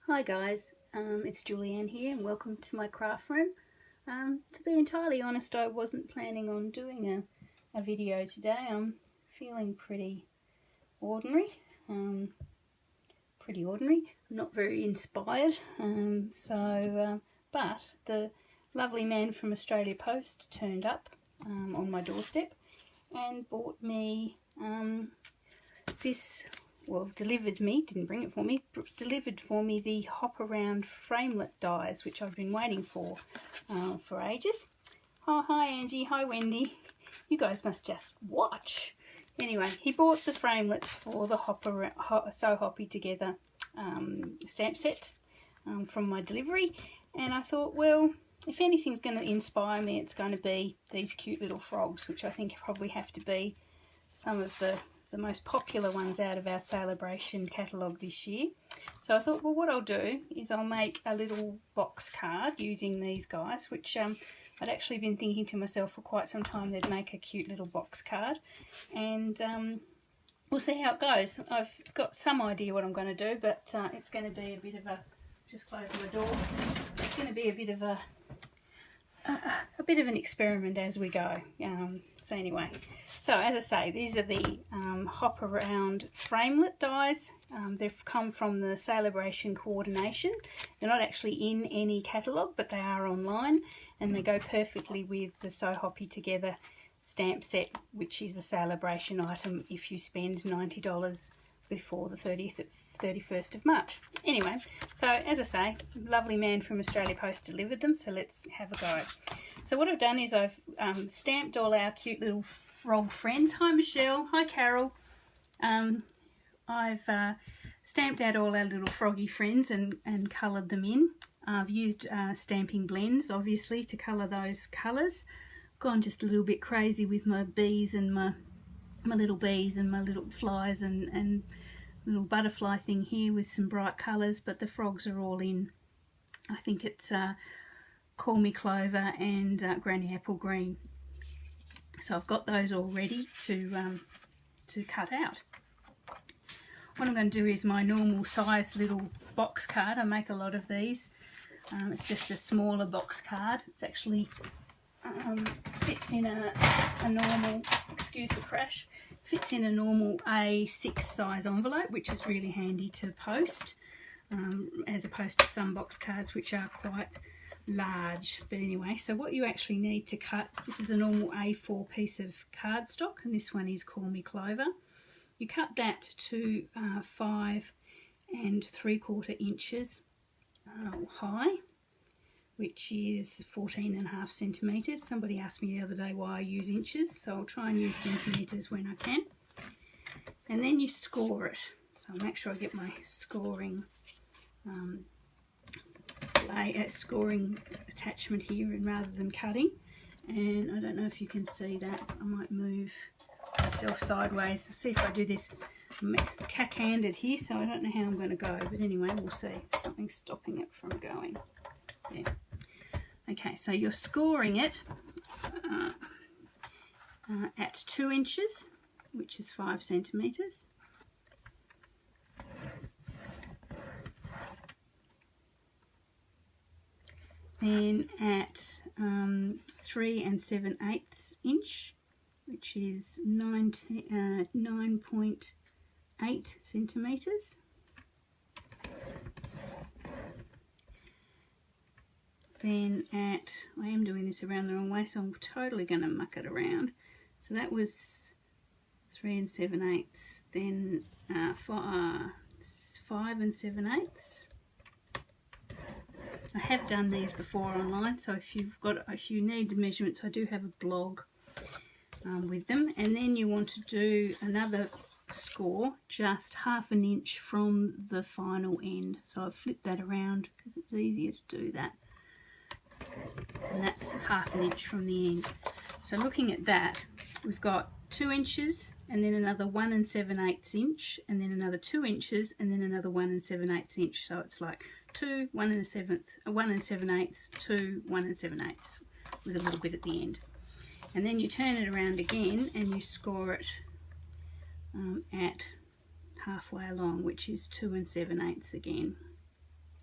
Hi guys, it's Julianne here and welcome to my craft room. To be entirely honest, I wasn't planning on doing a video today. I'm feeling pretty ordinary, I'm not very inspired. But the lovely man from Australia Post turned up on my doorstep and bought me this. Well, delivered for me the hop around framelit dies, which I've been waiting for ages. Oh, hi Angie, hi Wendy. You guys must just watch. Anyway, he bought the framelits for the So Hoppy Together stamp set from my delivery, and I thought, well, if anything's going to inspire me, it's going to be these cute little frogs, which I think probably have to be some of the most popular ones out of our SaleABration catalogue this year. So I thought, well, what I'll do is I'll make a little box card using these guys, which I'd actually been thinking to myself for quite some time they'd make a cute little box card, and we'll see how it goes. I've got some idea what I'm going to do, but it's going to be a bit of a, just close my door, it's going to be a bit of an experiment as we go. So anyway, so as I say, these are the hop around framelit dies. They've come from the SaleABration coordination. They're not actually in any catalogue, but they are online, and they go perfectly with the So Hoppy Together stamp set, which is a SaleABration item if you spend $90 before the 31st of March. Anyway, so as I say, lovely man from Australia Post delivered them, so let's have a go. So what I've done is I've stamped all our cute little frog friends. Hi Michelle, hi Carol. I've stamped out all our little froggy friends and coloured them in. I've used Stampin Blends, obviously, to colour those colours. Gone just a little bit crazy with my bees and my little bees and my little flies and little butterfly thing here with some bright colours, but the frogs are all in, I think it's Call Me Clover and Granny Apple Green. So I've got those all ready to cut out. What I'm going to do is my normal size little box card. I make a lot of these. It's just a smaller box card. It's actually fits in a normal, excuse the crash, fits in a normal A6 size envelope, which is really handy to post, as opposed to some box cards which are quite large. But anyway, so what you actually need to cut, this is a normal A4 piece of cardstock, and this one is Call Me Clover. You cut that to 5 3/4 inches high, which is 14.5 centimetres. Somebody asked me the other day why I use inches, so I'll try and use centimetres when I can. And then you score it. So I'll make sure I get my scoring scoring attachment here, and rather than cutting. And I don't know if you can see that. I might move myself sideways. See if I do this. I'm cack-handed here, so I don't know how I'm going to go. But anyway, we'll see. Something's stopping it from going. Yeah. Okay, so you're scoring it at 2 inches, which is 5 centimetres. Then at 3 7/8 inch, which is 9.8 centimetres. Then at, I am doing this around the wrong way, so I'm totally going to muck it around. So that was 3 7/8, then 5 7/8. I have done these before online, so if you need the measurements, I do have a blog with them. And then you want to do another score just 1/2 inch from the final end. So I've flipped that around because it's easier to do that. And that's 1/2 inch from the end. So looking at that, we've got 2 inches and then another 1 7/8 inch, and then another 2 inches and then another 1 7/8 inch. So it's like 2, 1 7/8, 2, 1 7/8, with a little bit at the end. And then you turn it around again and you score it at halfway along, which is 2 7/8 again.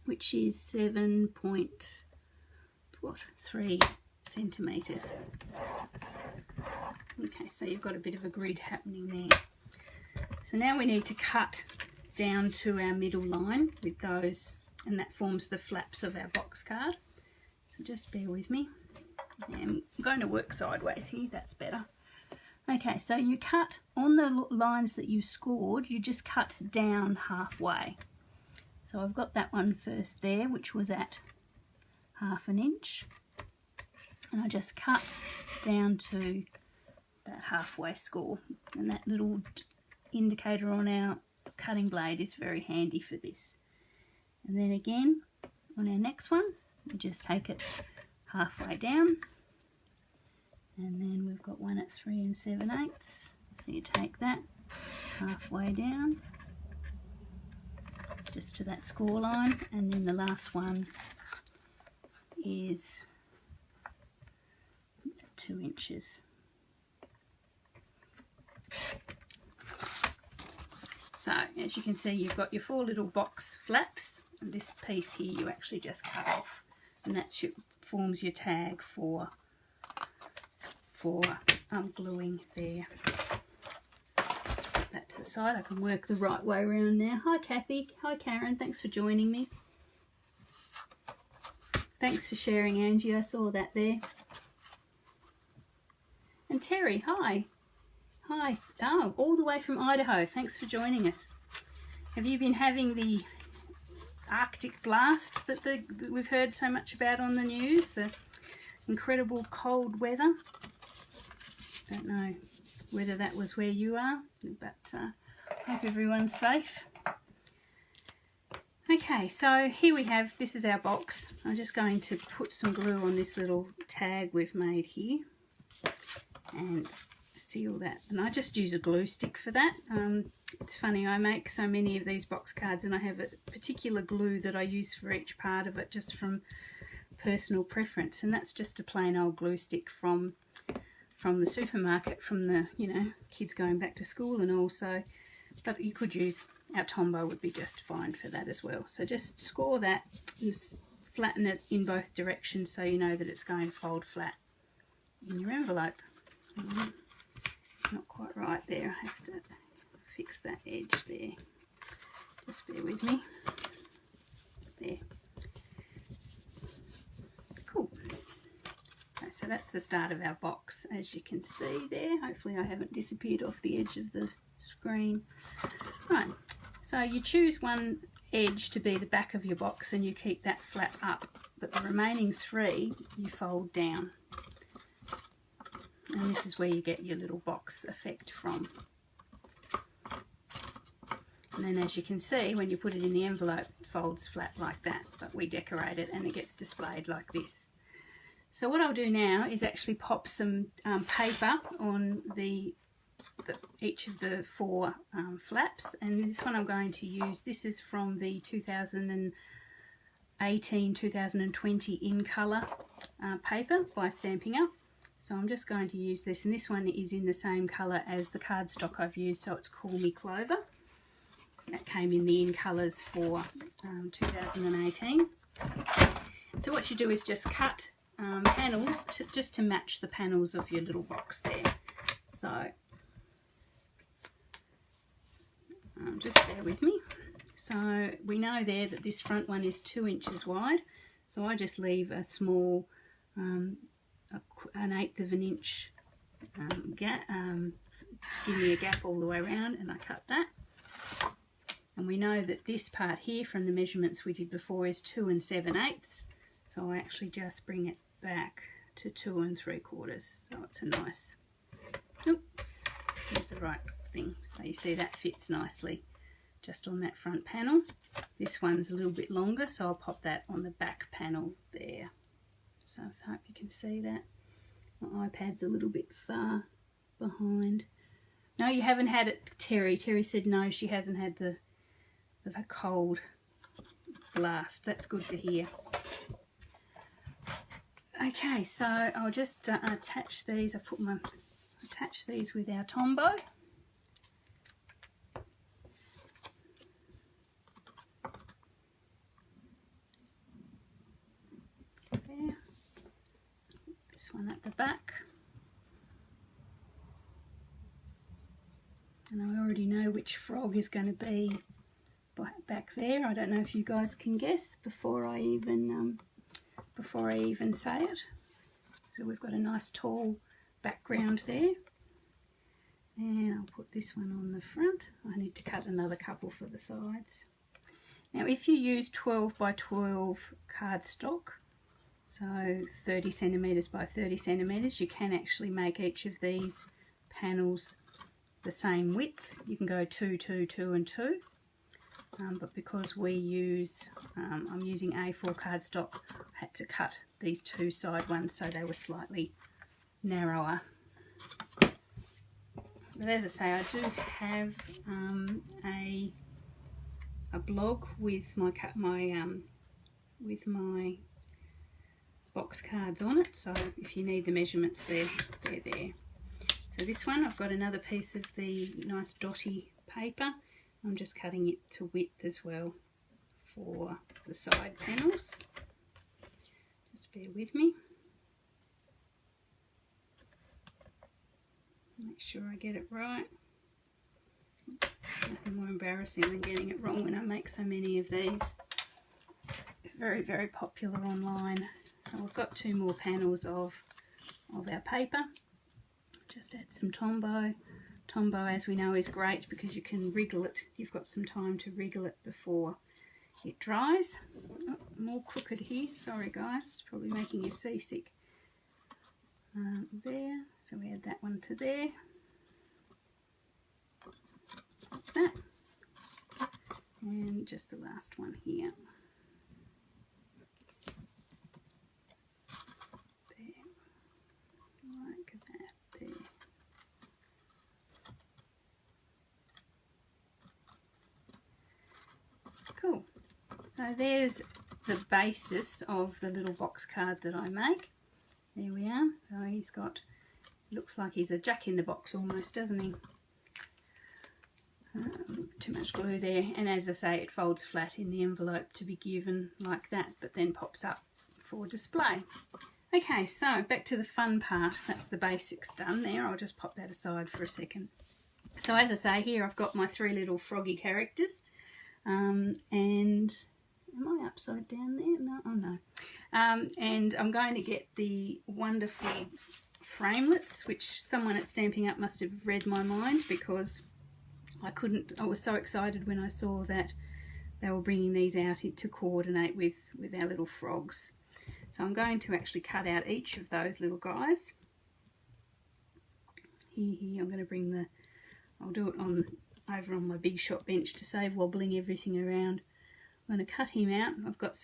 which is 7.3 centimetres. Okay, so you've got a bit of a grid happening there. So now we need to cut down to our middle line with those, and that forms the flaps of our box card. So just bear with me. I'm going to work sideways here, that's better. Okay, so you cut on the lines that you scored, you just cut down halfway. So I've got that one first there, which was at 1/2 inch. And I just cut down to that halfway score. And that little indicator on our cutting blade is very handy for this. And then again, on our next one, we just take it halfway down. And then we've got one at 3 7/8. So you take that halfway down, just to that score line, and then the last one is 2 inches. So as you can see, you've got your 4 little box flaps, and this piece here you actually just cut off, and that's forms your tag for gluing there. Let's put that to the side. I can work the right way around now. Hi Kathy, hi Karen, thanks for joining me. Thanks for sharing, Angie, I saw that there. And Terry, hi. Hi, oh, all the way from Idaho, thanks for joining us. Have you been having the Arctic blast that we've heard so much about on the news, the incredible cold weather? Don't know whether that was where you are, but hope everyone's safe. Okay, so here we have, this is our box. I'm just going to put some glue on this little tag we've made here and seal that. And I just use a glue stick for that. It's funny, I make so many of these box cards and I have a particular glue that I use for each part of it, just from personal preference, and that's just a plain old glue stick from the supermarket, from the, you know, kids going back to school and all. So, but you could use, our Tombow would be just fine for that as well. So just score that and flatten it in both directions so you know that it's going to fold flat in your envelope. Not quite right there, I have to fix that edge there. Just bear with me. There. Cool. Okay, so that's the start of our box, as you can see there. Hopefully I haven't disappeared off the edge of the screen. Right, so you choose one edge to be the back of your box and you keep that flap up, but the remaining 3 you fold down. And this is where you get your little box effect from. And then as you can see, when you put it in the envelope, it folds flat like that, but we decorate it and it gets displayed like this. So what I'll do now is actually pop some paper on each of the 4 flaps, and this one I'm going to use, this is from the 2018-2020 in colour paper by Stampin Up. So I'm just going to use this, and this one is in the same colour as the cardstock I've used, so it's Call Me Clover. That came in the in colours for 2018. So what you do is just cut panels just to match the panels of your little box there. So just bear with me. So we know there that this front one is 2 inches wide, so I just leave a small an 1/8 of an inch gap to give me a gap all the way around, and I cut that. And we know that this part here from the measurements we did before is 2 7/8, so I actually just bring it back to 2 3/4, so it's a nice, oop, here's the right thing. So you see that fits nicely just on that front panel. This one's a little bit longer, so I'll pop that on the back panel there. So I hope you can see that. My iPad's a little bit far behind. No, you haven't had it, Terry. Terry said no, she hasn't had the cold blast. That's good to hear. Okay, so I'll just attach these. Attach these with our Tombow. this one at the back. And I already know which frog is going to be back there. I don't know if you guys can guess before I even say it. So we've got a nice tall background there. And I'll put this one on the front. I need to cut another couple for the sides. Now if you use 12 by 12 cardstock, so 30 centimetres by 30 centimetres, you can actually make each of these panels the same width. You can go 2, 2, 2 and 2. But because we use, I'm using A4 cardstock, I had to cut these two side ones so they were slightly narrower. But as I say, I do have a blog with my box cards on it. So if you need the measurements, they're there. So this one, I've got another piece of the nice dotty paper. I'm just cutting it to width as well for the side panels. Just bear with me. Make sure I get it right. Nothing more embarrassing than getting it wrong when I make so many of these. They're very, very popular online. So I've got 2 more panels of our paper. Just add some Tombow. Tombow, as we know, is great because you can wriggle it. You've got some time to wriggle it before it dries. Oh, more crooked here. Sorry guys, it's probably making you seasick. There, so we add that one to there. Like that. And just the last one here. There. Like that, there. Cool. So there's the basis of the little box card that I make. There we are. So he's got, looks like he's a Jack in the Box almost, doesn't he? Too much glue there, and as I say, it folds flat in the envelope to be given like that, but then pops up for display. Okay, so back to the fun part. That's the basics done there. I'll just pop that aside for a second. So as I say, here I've got my 3 little froggy characters. And am I upside down there? No, oh no. And I'm going to get the wonderful Framelits, which someone at Stampin Up must have read my mind, because I was so excited when I saw that they were bringing these out to coordinate with our little frogs. So I'm going to actually cut out each of those little guys. Here I'm going to bring I'll do it over on my big shop bench to save wobbling everything around. I'm going to cut him out. I've got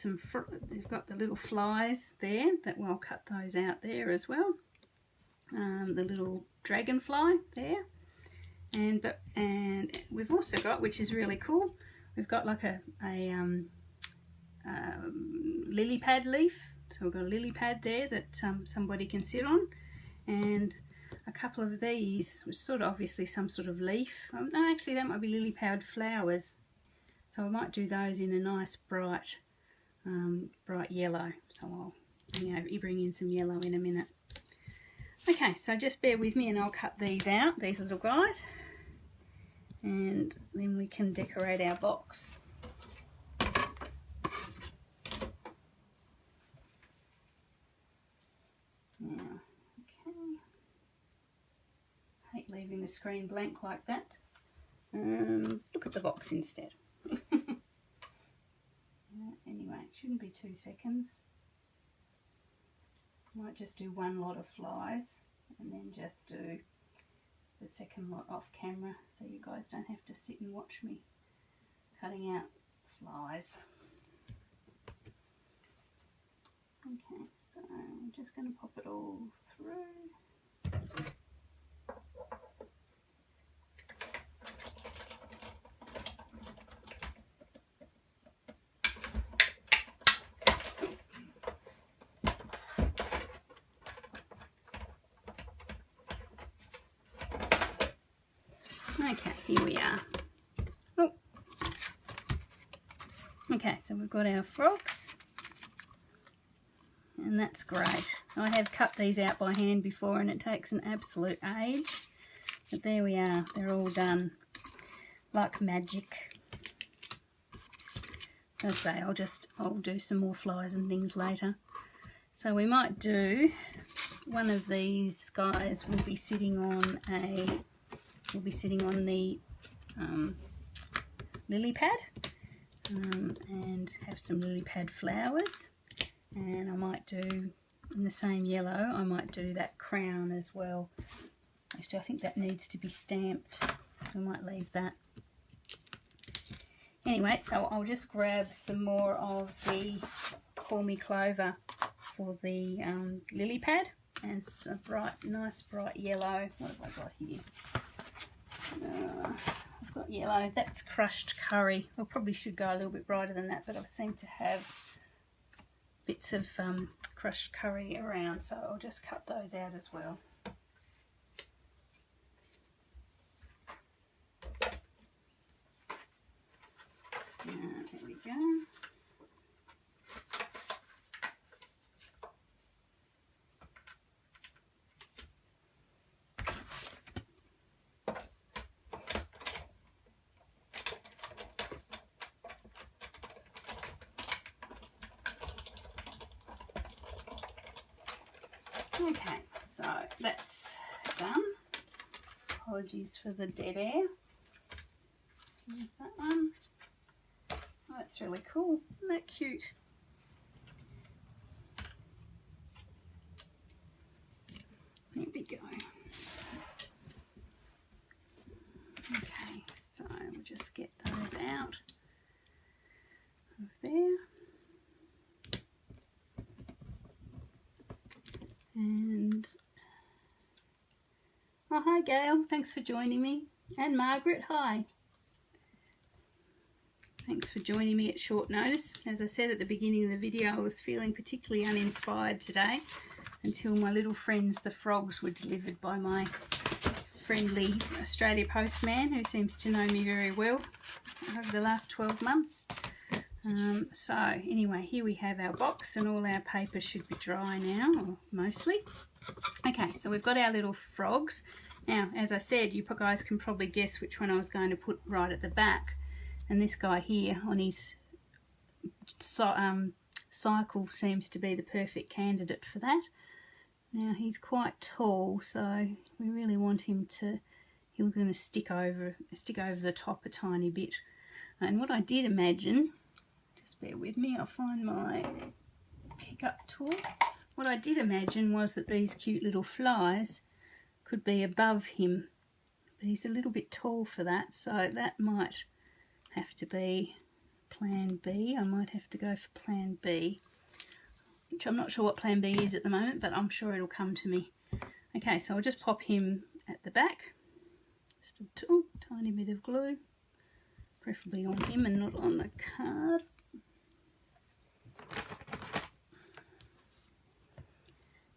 they've got the little flies there, I'll cut those out there as well. The little dragonfly there, and we've also got, which is really cool, we've got like a lily pad leaf. So we've got a lily pad there that somebody can sit on, and a couple of these, which is sort of obviously some sort of leaf. No, actually that might be lily pad flowers. So I might do those in a nice bright yellow. So I'll bring in some yellow in a minute. Okay, so just bear with me and I'll cut these out, these little guys, and then we can decorate our box. Now, okay. Hate leaving the screen blank like that. Look at the box instead. Anyway, it shouldn't be 2 seconds. Might just do one lot of flies and then just do the second lot off camera, so you guys don't have to sit and watch me cutting out flies. Okay, so I'm just going to pop it all through. Okay, here we are. Oh. Okay, so we've got our frogs. and that's great. I have cut these out by hand before and it takes an absolute age, but there we are, they're all done like magic. As I say, I'll do some more flies and things later. So we might do one of these guys will be sitting on the lily pad, and have some lily pad flowers. And I might do, in the same yellow, I might do that crown as well. Actually, I think that needs to be stamped. I might leave that. Anyway, so I'll just grab some more of the Call Me Clover for the lily pad, and it's a nice bright yellow. What have I got here? I've got yellow. That's crushed curry. I probably should go a little bit brighter than that, but I seem to have bits of crushed curry around, so I'll just cut those out as well. There we go. Okay, so that's done. Apologies for the dead air. There's that one. Oh, that's really cool. Isn't that cute? There we go. Okay, so we'll just get those out of there. And oh, hi Gail, thanks for joining me. And Margaret, hi. Thanks for joining me at short notice. As I said at the beginning of the video, I was feeling particularly uninspired today until my little friends, the frogs, were delivered by my friendly Australia postman who seems to know me very well over the last 12 months. So anyway, here we have our box, and all our paper should be dry now, or mostly. Okay, so we've got our little frogs. Now, as I said, you guys can probably guess which one I was going to put right at the back. And this guy here on his cycle seems to be the perfect candidate for that. Now, he's quite tall, so we really want him to, he's going to stick over the top a tiny bit. And what I did imagine, just bear with me, I'll find my pickup tool. What I did imagine was that these cute little flies could be above him, but he's a little bit tall for that, so that might have to be plan B. I might have to go for plan B, which I'm not sure what plan B is at the moment, but I'm sure it'll come to me. Okay, so I'll just pop him at the back. Just a tiny bit of glue, preferably on him and not on the card.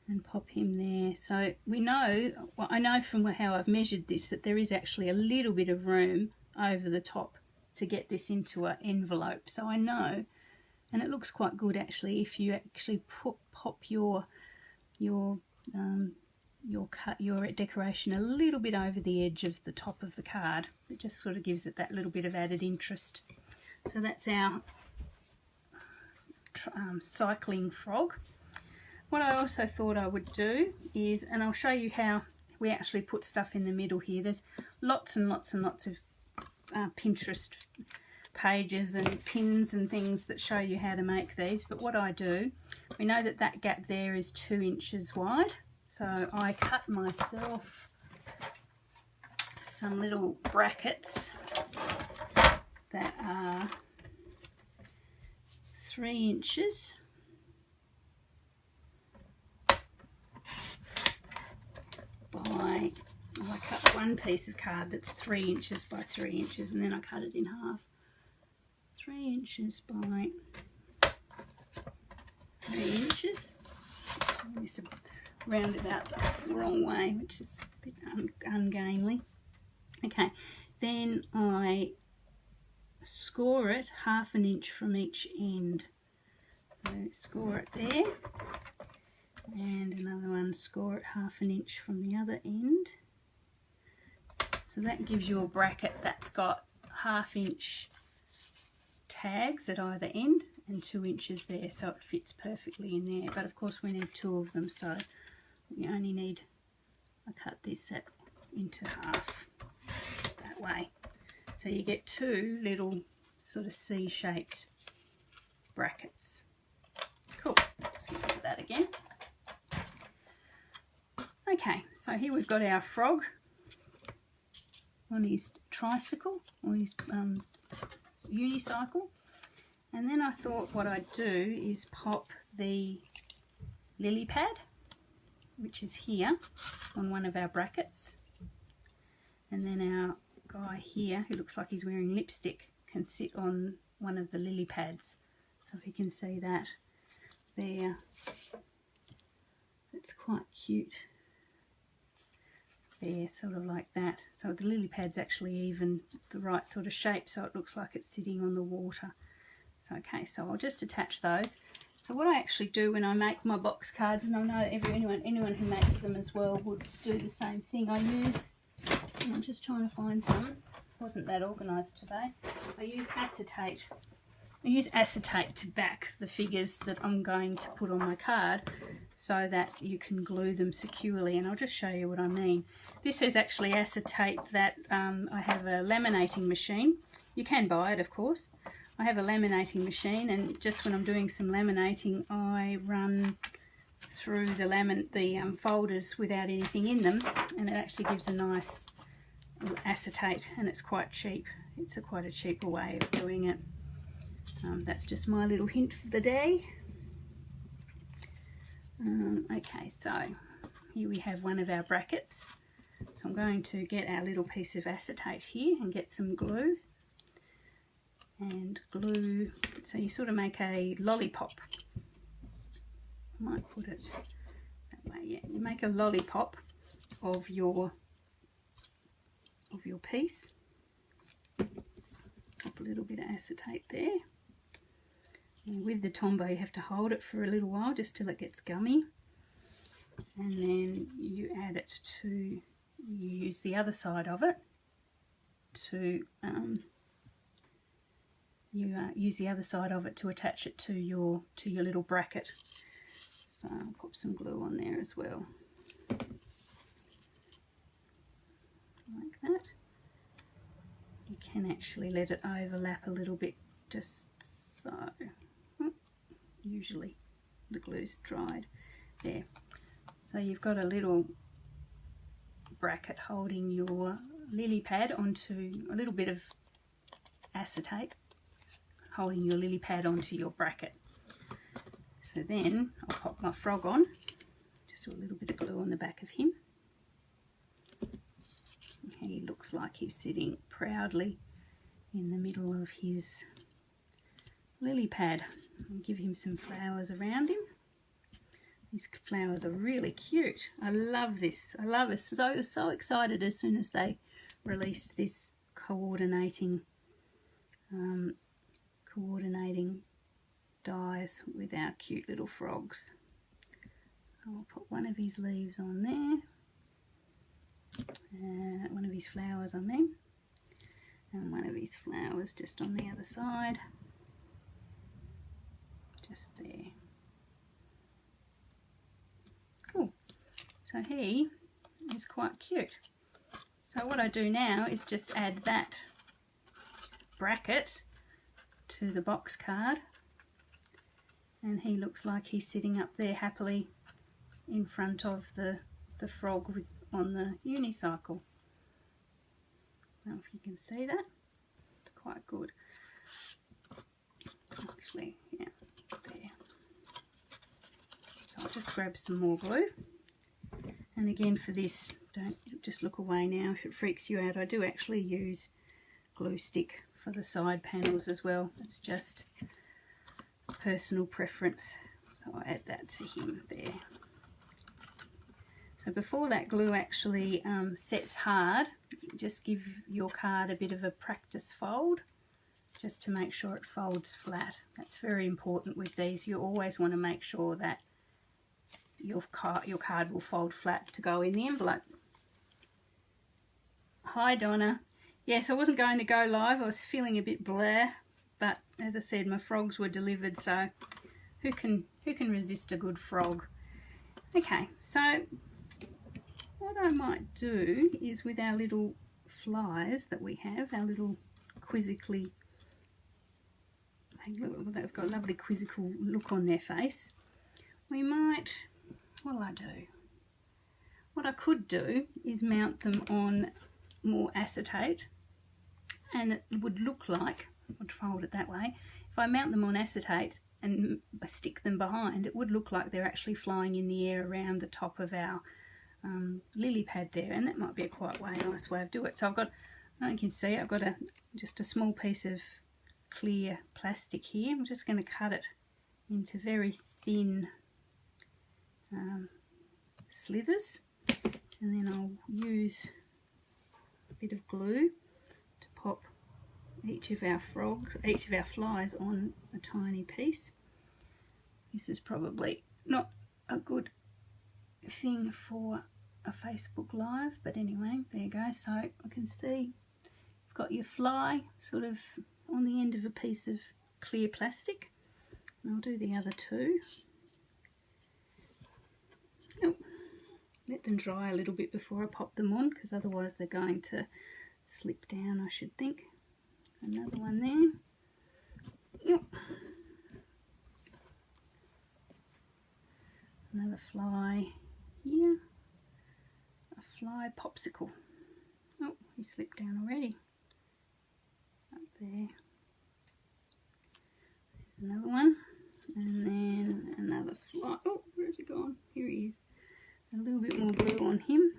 And pop him there. So we know, well, I know from how I've measured this that there is actually a little bit of room over the top to get this into an envelope. So I know, and it looks quite good actually, if you actually pop your decoration a little bit over the edge of the top of the card. It just sort of gives it that little bit of added interest. So that's our cycling frog. What I also thought I would do is, and I'll show you how we actually put stuff in the middle here. There's lots and lots and lots of Pinterest pages and pins and things that show you how to make these, but what I do, we know that that gap there is 2 inches wide, so I cut myself some little brackets that are 3 inches by, I cut one piece of card that's 3 inches by 3 inches, and then I cut it in half. 3 inches by 3 inches. I must have rounded out the wrong way, which is a bit ungainly. Okay, then I score it 1/2 inch from each end. So score it there. and another one, score it 1/2 inch from the other end. So that gives you a bracket that's got 1/2 inch tags at either end and 2 inches there, so it fits perfectly in there. But of course we need 2 of them, so we only need, I cut this into half that way. So you get 2 little sort of C-shaped brackets. Cool, just get rid of that again. Okay, so here we've got our frog on his tricycle, or his unicycle. And then I thought what I'd do is pop the lily pad, which is here on one of our brackets. And then our guy here, who looks like he's wearing lipstick, can sit on one of the lily pads. So if you can see that there, it's quite cute. There, sort of like that. So the lily pad's actually even the right sort of shape, so it looks like it's sitting on the water. So okay, so I'll just attach those. So what I actually do when I make my box cards, and I know anyone who makes them as well would do the same thing. I'm just trying to find some. Wasn't that organised today. I use acetate. I use acetate to back the figures that I'm going to put on my card so that you can glue them securely, and I'll just show you what I mean. This is actually acetate that I have a laminating machine. You can buy it, of course. I have a laminating machine, and just when I'm doing some laminating I run through the folders without anything in them, and it actually gives a nice acetate, and it's quite cheap. It's quite a cheaper way of doing it. That's just my little hint for the day. Okay, so here we have one of our brackets. So I'm going to get our little piece of acetate here and get some glue. And glue, so you sort of make a lollipop. I might put it that way, yeah. You make a lollipop of your piece. Pop a little bit of acetate there. And with the Tombow you have to hold it for a little while just till it gets gummy, and then you add it to, you use the other side of it to use the other side of it to attach it to your little bracket. So I'll pop some glue on there as well, like that. You can actually let it overlap a little bit, just so. Usually the glue's dried there. So you've got a little bracket holding your lily pad onto a little bit of acetate, holding your lily pad onto your bracket. So then I'll pop my frog on, just a little bit of glue on the back of him. He looks like he's sitting proudly in the middle of his lily pad. And give him some flowers around him. These flowers are really cute. I love this. I love it. So excited as soon as they released this coordinating dies with our cute little frogs. I'll put one of his leaves on there, one of his flowers I mean, and one of his flowers just on the other side. Just there. Cool. So he is quite cute. So what I do now is just add that bracket to the box card, and he looks like he's sitting up there happily in front of the frog on the unicycle. I don't know if you can see that. It's quite good. Actually, yeah. There. So I'll just grab some more glue, and again for this, don't just look away now if it freaks you out. I do actually use glue stick for the side panels as well. It's just personal preference, so I'll add that to him there. So before that glue actually sets hard, just give your card a bit of a practice fold, just to make sure it folds flat. That's very important with these. You always want to make sure that your card will fold flat to go in the envelope. Hi Donna. Yes, I wasn't going to go live. I was feeling a bit blah, but as I said, my frogs were delivered, so who can resist a good frog? Okay, so what I might do is with our little flies that we have, our little quizzically, they've got a lovely quizzical look on their face. We might, what'll I do? What I could do is mount them on more acetate, and it would look like, I would fold it that way, if I mount them on acetate and stick them behind, it would look like they're actually flying in the air around the top of our lily pad there, and that might be a quite nice way of doing it. So I've got, I don't know if you can see, I've got just a small piece of clear plastic here. I'm just going to cut it into very thin slithers, and then I'll use a bit of glue to pop each of our flies on a tiny piece. This is probably not a good thing for a Facebook Live, but anyway, there you go. So I can see you've got your fly sort of on the end of a piece of clear plastic, and I'll do the other two. Oh, let them dry a little bit before I pop them on, because otherwise they're going to slip down, I should think. Another one there. Yep. Another fly here. A fly popsicle. Oh, he slipped down already. Up there. There's another one. And then another fly. Oh, where's he gone? Here he is. A little bit more glue on him.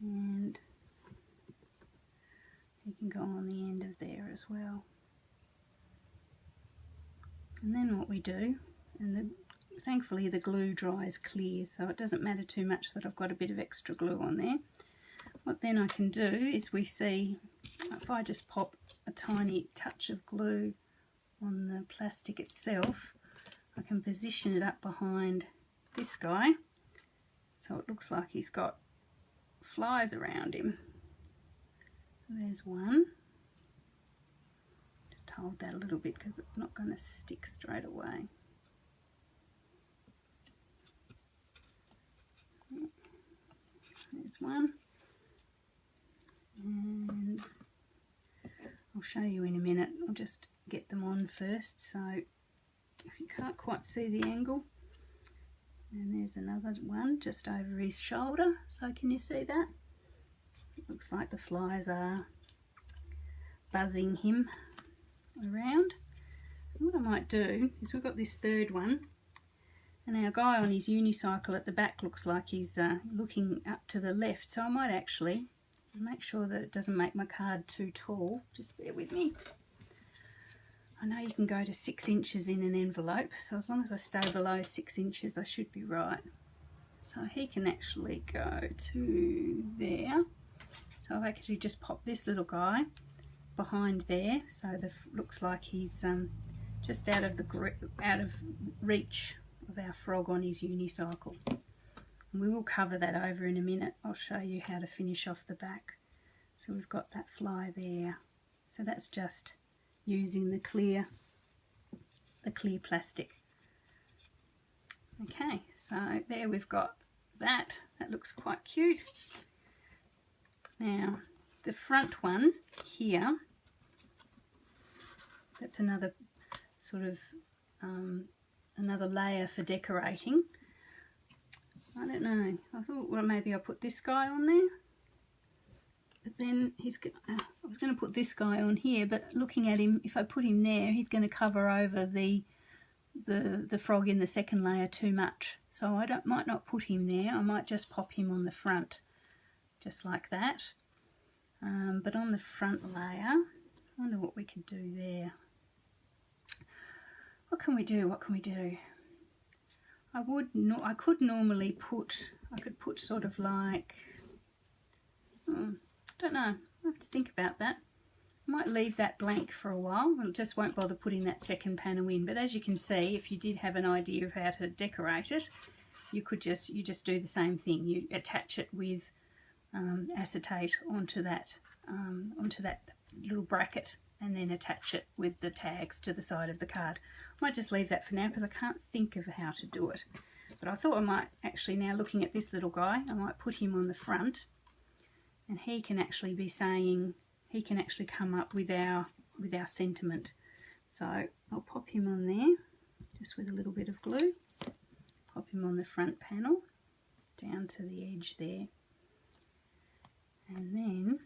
And he can go on the end of there as well. And then what we do, and thankfully the glue dries clear, so it doesn't matter too much that I've got a bit of extra glue on there. What then I can do is we see, if I just pop a tiny touch of glue on the plastic itself, I can position it up behind this guy, so it looks like he's got flies around him. There's one. Just hold that a little bit because it's not going to stick straight away. There's one. And I'll show you in a minute. I'll just get them on first, so if you can't quite see the angle. And there's another one just over his shoulder, so can you see that? It looks like the flies are buzzing him around. And what I might do is we've got this third one, and our guy on his unicycle at the back looks like he's looking up to the left, so I might actually make sure that it doesn't make my card too tall. Just bear with me. I know you can go to 6 inches in an envelope, so as long as I stay below 6 inches I should be right. So he can actually go to there. So I've actually just popped this little guy behind there, so looks like he's just out of reach of our frog on his unicycle. And we will cover that over in a minute. I'll show you how to finish off the back. So we've got that fly there. So that's just using the clear plastic. Okay, so there we've got that. That looks quite cute. Now the front one here, that's another sort of another layer for decorating. I don't know, I thought, well, maybe I'll put this guy on there, but then I was going to put this guy on here, but looking at him, if I put him there, he's going to cover over the frog in the second layer too much, so I might not put him there. I might just pop him on the front, just like that. But on the front layer, I wonder what we could do there. What can we do? What can we do? I could normally put, I could put sort of like, I don't know, I have to think about that. might leave that blank for a while. I just won't bother putting that second panel in. But as you can see, if you did have an idea of how to decorate it, you just do the same thing. You attach it with acetate onto that little bracket, and then attach it with the tags to the side of the card. I might just leave that for now because I can't think of how to do it. But I thought I might actually, now looking at this little guy, I might put him on the front, and he can actually be saying, he can actually come up with our sentiment. So I'll pop him on there just with a little bit of glue. Pop him on the front panel down to the edge there, and then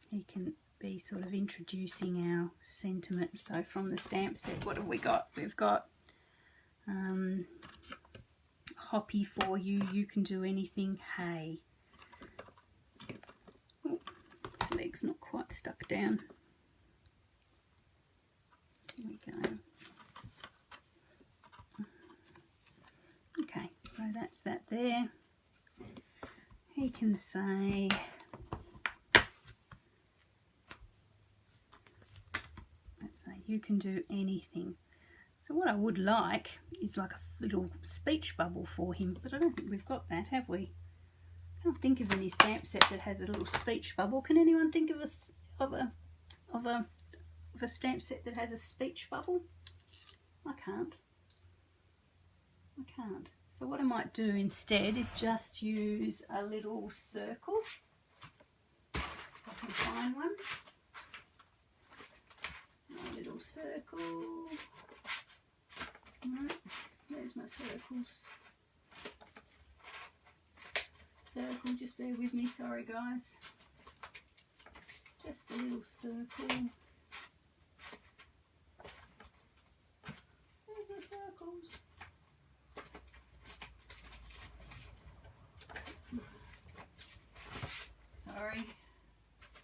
he can be sort of introducing our sentiment. So from the stamp set, what have we got? We've got Hoppy for you, you can do anything, hey. Oh, his leg's not quite stuck down. There we go. Okay, so that's that there. He can say, let's say, you can do anything. So what I would like is like a little speech bubble for him, but I don't think we've got that, have we? I can't think of any stamp set that has a little speech bubble. Can anyone think of a stamp set that has a speech bubble? I can't. So what I might do instead is just use a little circle. If I can find one. A little circle. Right, there's my circles. Circle, just bear with me, sorry guys. Just a little circle. There's my circles. Sorry.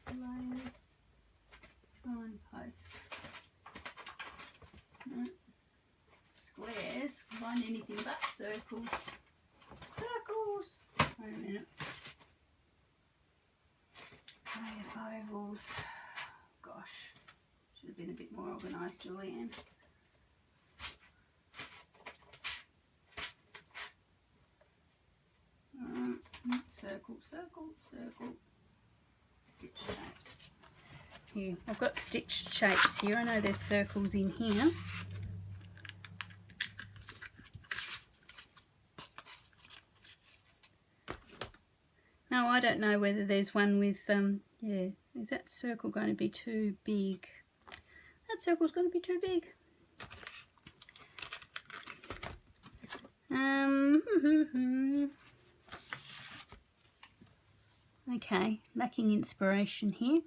Layers. Signpost. Right. Squares, find anything but circles. Circles! Wait a minute. Layered ovals. Gosh, should have been a bit more organised, Julianne. Circle, circle, circle. Stitch shapes. Here, I've got stitched shapes here. I know there's circles in here. Now I don't know whether there's one with, yeah, is that circle going to be too big? That circle's going to be too big. Okay, lacking inspiration here.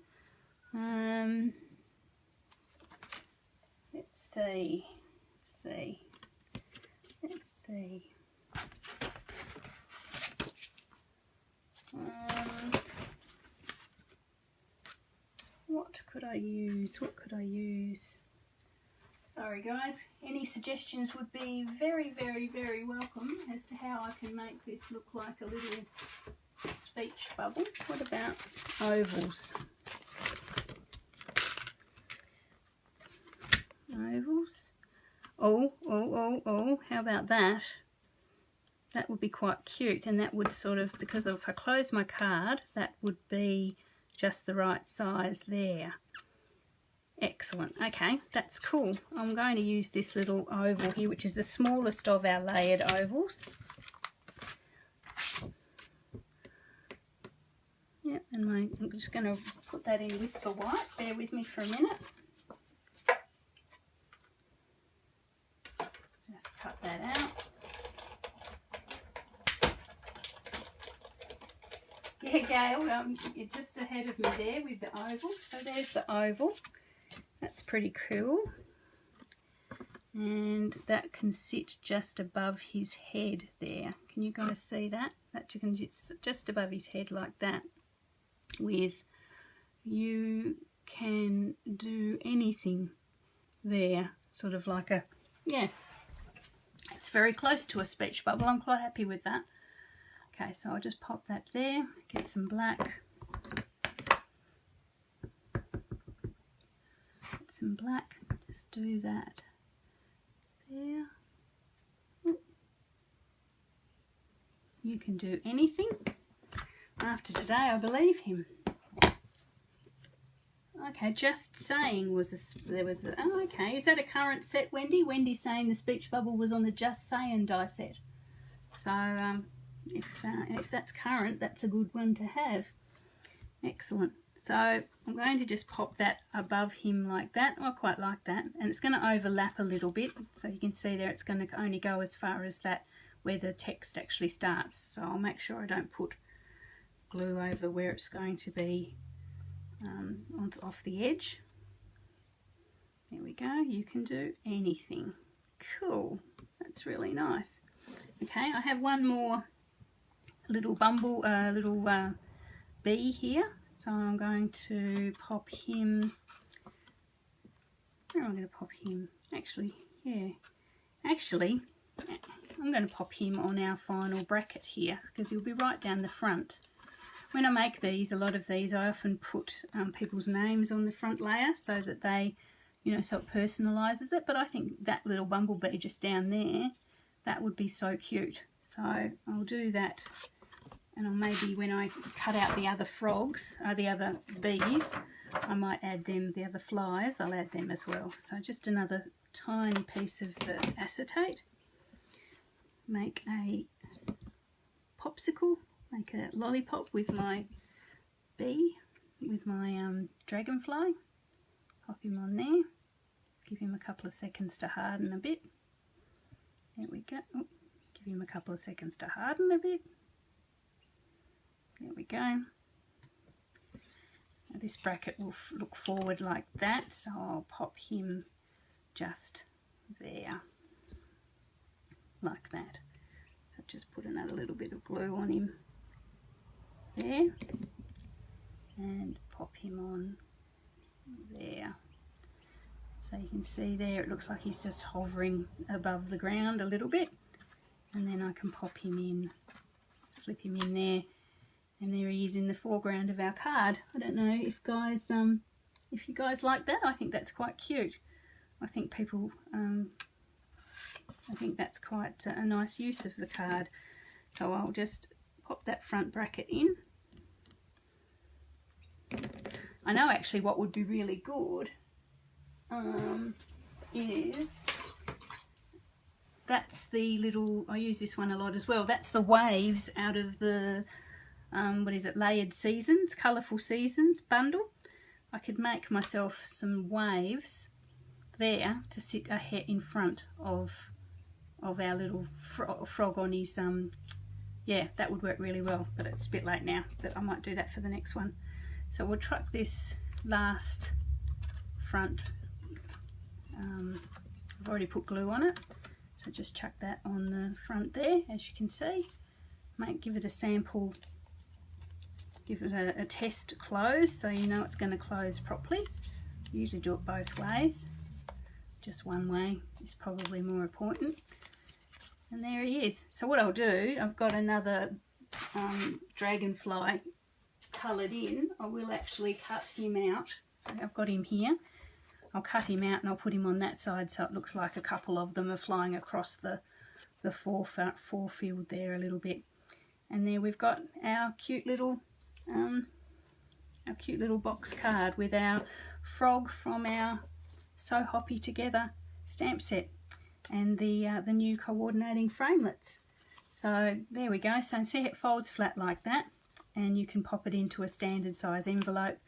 Let's see. What could I use? Sorry guys, any suggestions would be very, very, very welcome as to how I can make this look like a little speech bubble. What about ovals? Ovals? Oh, how about that? That would be quite cute, and that would sort of, because if I close my card, that would be just the right size there. Excellent. Okay, that's cool. I'm going to use this little oval here, which is the smallest of our layered ovals. Yep, and I'm just going to put that in Whisper White. Bear with me for a minute. Just cut that out. Yeah, Gail, you're just ahead of me there with the oval. So there's the oval. That's pretty cool. And that can sit just above his head there. Can you guys see that? That you can just above his head like that. With you can do anything there. Sort of like a, yeah. It's very close to a speech bubble. I'm quite happy with that. Okay, so I'll just pop that there, get some black, some black, just do that there. You can do anything. After today, I believe him. Okay, just saying oh, okay, is that a current set, Wendy? Wendy's saying the speech bubble was on the Just Saying die set. So if that's current, that's a good one to have. Excellent. So I'm going to just pop that above him like that. I quite like that. And it's going to overlap a little bit. So you can see there it's going to only go as far as that where the text actually starts. So I'll make sure I don't put glue over where it's going to be off the edge. There we go. You can do anything. Cool. That's really nice. Okay, I have one more little bee here. So I'm going to pop him, where am I going to pop him? Actually, I'm going to pop him on our final bracket here because he'll be right down the front. When I make these, a lot of these, I often put people's names on the front layer so that they, so it personalises it. But I think that little bumblebee just down there, that would be so cute. So I'll do that. And I'll maybe, when I cut out the other frogs, the other bees, I might add them, the other flies, I'll add them as well. So just another tiny piece of the acetate. Make a popsicle, make a lollipop with my bee, with my dragonfly. Pop him on there. Just give him a couple of seconds to harden a bit. There we go. Oh, give him a couple of seconds to harden a bit. There we go. Now this bracket will look forward like that, so I'll pop him just there, like that. So just put another little bit of glue on him there, and pop him on there. So you can see there, it looks like he's just hovering above the ground a little bit, and then I can pop him in, slip him in there. And there he is in the foreground of our card. I don't know if you guys like that. I think that's quite cute. I think people, I think that's quite a nice use of the card. So I'll just pop that front bracket in. I know actually what would be really good is, that's the little, I use this one a lot as well, that's the waves out of the what is it, Layered Seasons, Colourful Seasons bundle. I could make myself some waves there to sit ahead in front of our little frog on his, yeah, that would work really well, but it's a bit late now, but I might do that for the next one. So we'll truck this last front, I've already put glue on it, so just chuck that on the front there, as you can see. Give it a sample, give it a test close so you know it's going to close properly. Usually do it both ways, just one way is probably more important. And there he is. So what I'll do, I've got another dragonfly coloured in. I will actually cut him out. So I've got him here. I'll cut him out and I'll put him on that side so it looks like a couple of them are flying across the forefield there a little bit. And there we've got our cute little box card with our frog from our So Hoppy Together stamp set and the new coordinating framelits. So there we go. So see, it folds flat like that, and you can pop it into a standard size envelope,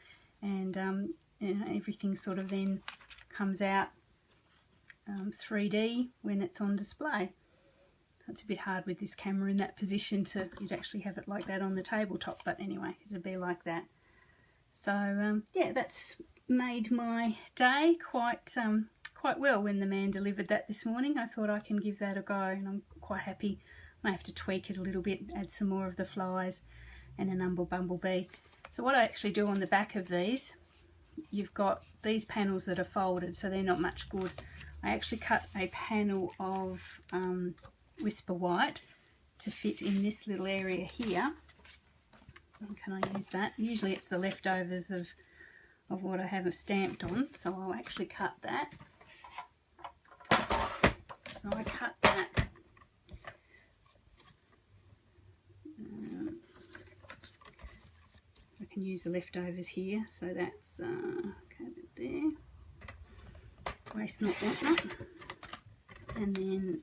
and you know, everything sort of then comes out 3D when it's on display. So it's a bit hard with this camera in that position to, you'd actually have it like that on the tabletop, but anyway, it'll be like that. So yeah, that's made my day quite well when the man delivered that this morning. I thought I can give that a go, and I'm quite happy. I have to tweak it a little bit, add some more of the flies and an bumblebee. So what I actually do on the back of these, you've got these panels that are folded, so they're not much good. I actually cut a panel of Whisper White to fit in this little area here. And can I use that? Usually it's the leftovers of of what I have stamped on, so I'll actually cut that. So I cut that. I can use the leftovers here, so that's okay there. Waste not, want not. And then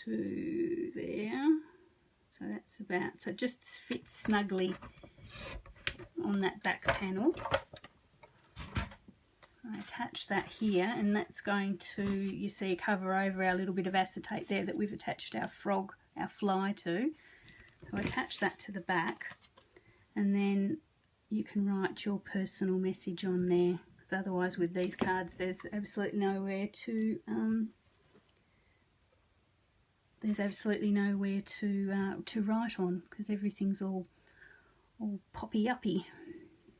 to there. So that's about, so it just fits snugly on that back panel. I attach that here, and that's going to, you see, cover over our little bit of acetate there that we've attached our frog, our fly to. So I attach that to the back, and then you can write your personal message on there, because otherwise with these cards there's absolutely nowhere to write on, because everything's all poppy-uppy,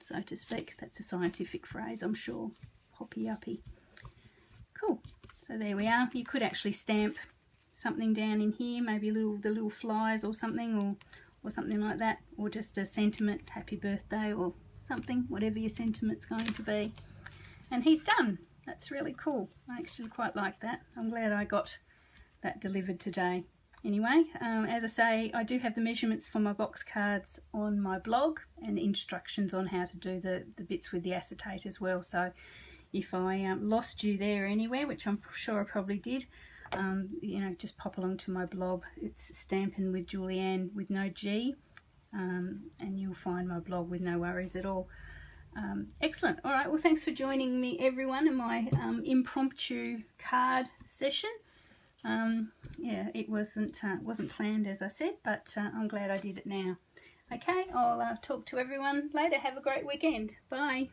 so to speak. That's a scientific phrase, I'm sure. Hoppy-uppy. Cool. So there we are. You could actually stamp something down in here, maybe the little flies or something, or something like that, or just a sentiment, happy birthday or something, whatever your sentiment's going to be. And he's done. That's really cool. I actually quite like that. I'm glad I got that delivered today. Anyway, as I say, I do have the measurements for my box cards on my blog, and instructions on how to do the bits with the acetate as well. So if I lost you there anywhere, which I'm sure I probably did, you know, just pop along to my blog. It's Stampin' with Julianne with no G, and you'll find my blog with no worries at all. Excellent. All right, well, thanks for joining me, everyone, in my impromptu card session. Yeah, it wasn't planned, as I said, but I'm glad I did it now. Okay, I'll talk to everyone later. Have a great weekend. Bye.